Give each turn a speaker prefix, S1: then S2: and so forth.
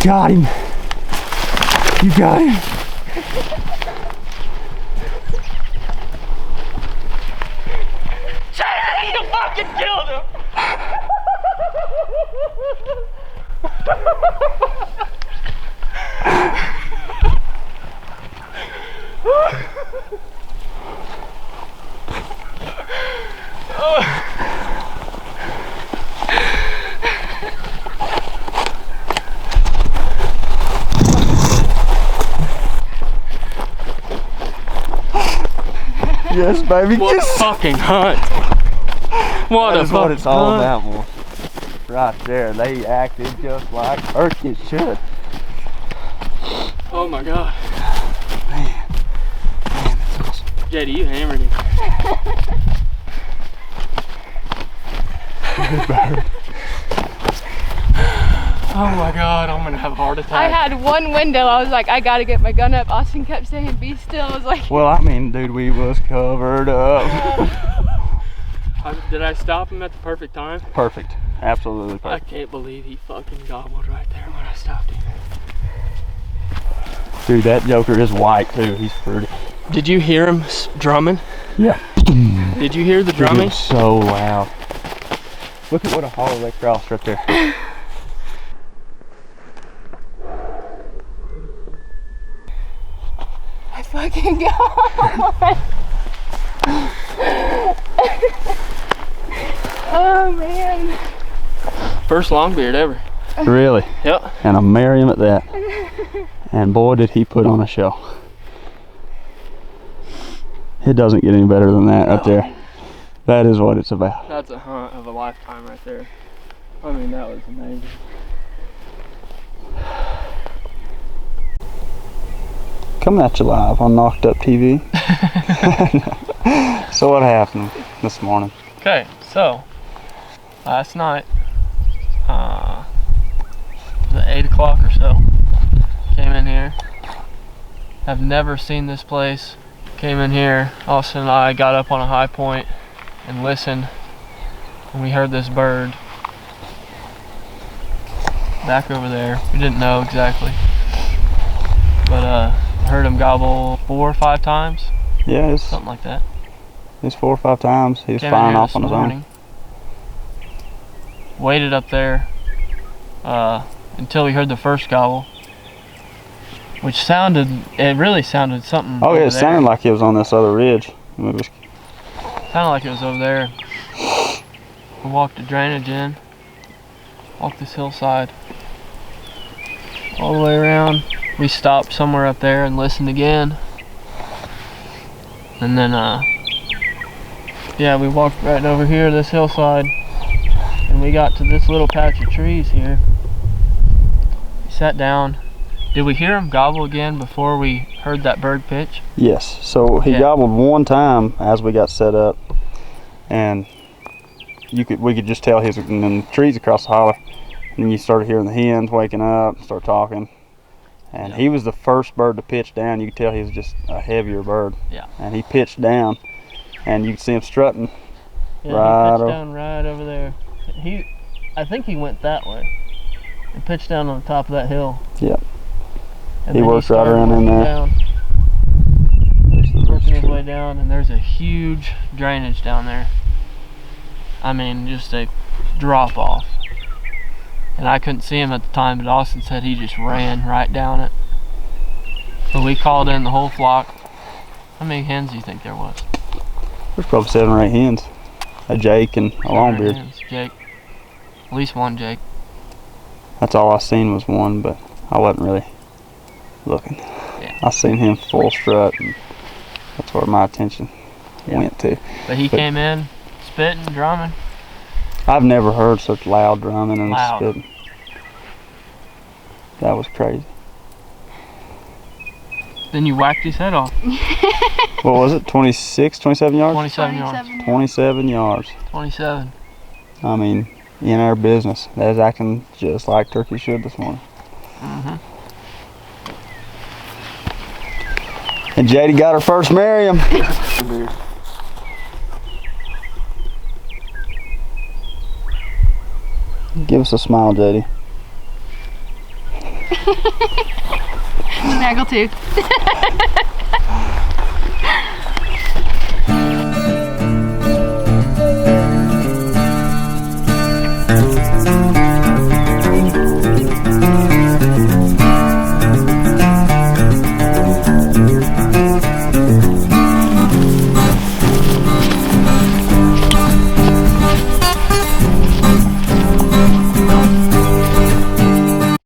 S1: got him. You got him.
S2: You fucking killed him!
S1: Yes, baby.
S2: What
S1: Yes.
S2: a fucking hunt! What
S1: That
S2: a
S1: is
S2: fucking
S1: what it's all
S2: hunt.
S1: about, boy. Right there, they acted just like turkeys should.
S2: Oh my god.
S1: Man, that's awesome.
S2: JD, you hammered him.
S1: Good bird.
S2: Oh my god, I'm gonna have a heart attack.
S3: I had one window. I was like, I gotta get my gun up. Austin kept saying, be still. I was like,
S1: Well, I mean, dude, we was covered up.
S2: Did I stop him at the perfect time?
S1: Perfect. Absolutely
S2: I
S1: perfect.
S2: can't believe he fucking gobbled right there when I stopped him.
S1: Dude, that joker is white too. He's pretty.
S2: Did you hear him drumming?
S1: Yeah.
S2: Did you hear the
S1: Dude, it
S2: drumming?
S1: was so loud. Look at what a hollow they crossed right there.
S3: I fucking got. Oh man.
S2: First longbeard ever.
S1: Really?
S2: Yep.
S1: And a Merriam at that. And boy, did he put on a show. It doesn't get any better than that right there. That is what it's about.
S2: That's a hunt of a lifetime right there. I mean, that was amazing.
S1: Coming at you live on Knocked Up TV. So what happened this morning?
S2: Okay, so last night, it was at 8 o'clock or so, came in here. I've never seen this place. Came in here, Austin and I got up on a high point and listened, and we heard this bird back over there. We didn't know exactly, but I heard him gobble 4 or 5 times,
S1: Yeah, it's
S2: something like that.
S1: 4 or 5 times. He was
S2: Came in
S1: firing
S2: here
S1: off
S2: this
S1: on his own.
S2: morning, waited up there until we heard the first gobble, which it really sounded something.
S1: Oh yeah,
S2: over
S1: it
S2: there.
S1: sounded like it was on this other ridge. It was,
S2: Sounded like it was over there. We walked the drainage in, walked this hillside, all the way around. We stopped somewhere up there and listened again. And then, yeah, we walked right over here, this hillside, and we got to this little patch of trees here. We sat down. Did we hear him gobble again before we heard that bird pitch?
S1: yes. So he
S2: Yeah.
S1: gobbled one time as we got set up, and we could just tell he was in the trees across the holler. And then you started hearing the hens waking up, start talking. And
S2: Yeah.
S1: he was the first bird to pitch down. You could tell he was just a heavier bird.
S2: Yeah.
S1: And he pitched down, and you could see him strutting.
S2: Yeah,
S1: Right
S2: he pitched
S1: over-
S2: down right over there. I think he went that way. He pitched down on the top of that hill.
S1: Yep.
S2: And
S1: He
S2: then
S1: worked right
S2: started
S1: around in
S2: working
S1: there.
S2: down,
S1: There's the
S2: working his
S1: tree.
S2: way down, and there's a huge drainage down there. I mean, just a drop off. And I couldn't see him at the time, but Austin said he just ran right down it. But we called in the whole flock. How many hens do you think there was?
S1: There's probably 7 or 8 hens. A Jake and a longbeard.
S2: Hens. Jake. At least one Jake.
S1: That's all I seen was one, but I wasn't really looking.
S2: Yeah.
S1: I seen him full strut, and that's where my attention
S2: Yeah.
S1: went to.
S2: But he
S1: But-
S2: came in, spitting, drumming.
S1: I've never heard such loud drumming and
S2: Loud.
S1: spitting. That was crazy.
S2: Then you whacked his head off.
S1: What was it? 26, 27 yards?
S2: 27 yards.
S1: 27 yards.
S2: 27.
S1: I mean, in our business. That is acting just like turkey should this morning.
S2: Mm-hmm.
S1: And JD got her first Merriam. Give us a smile, JD.
S3: Snaggletooth.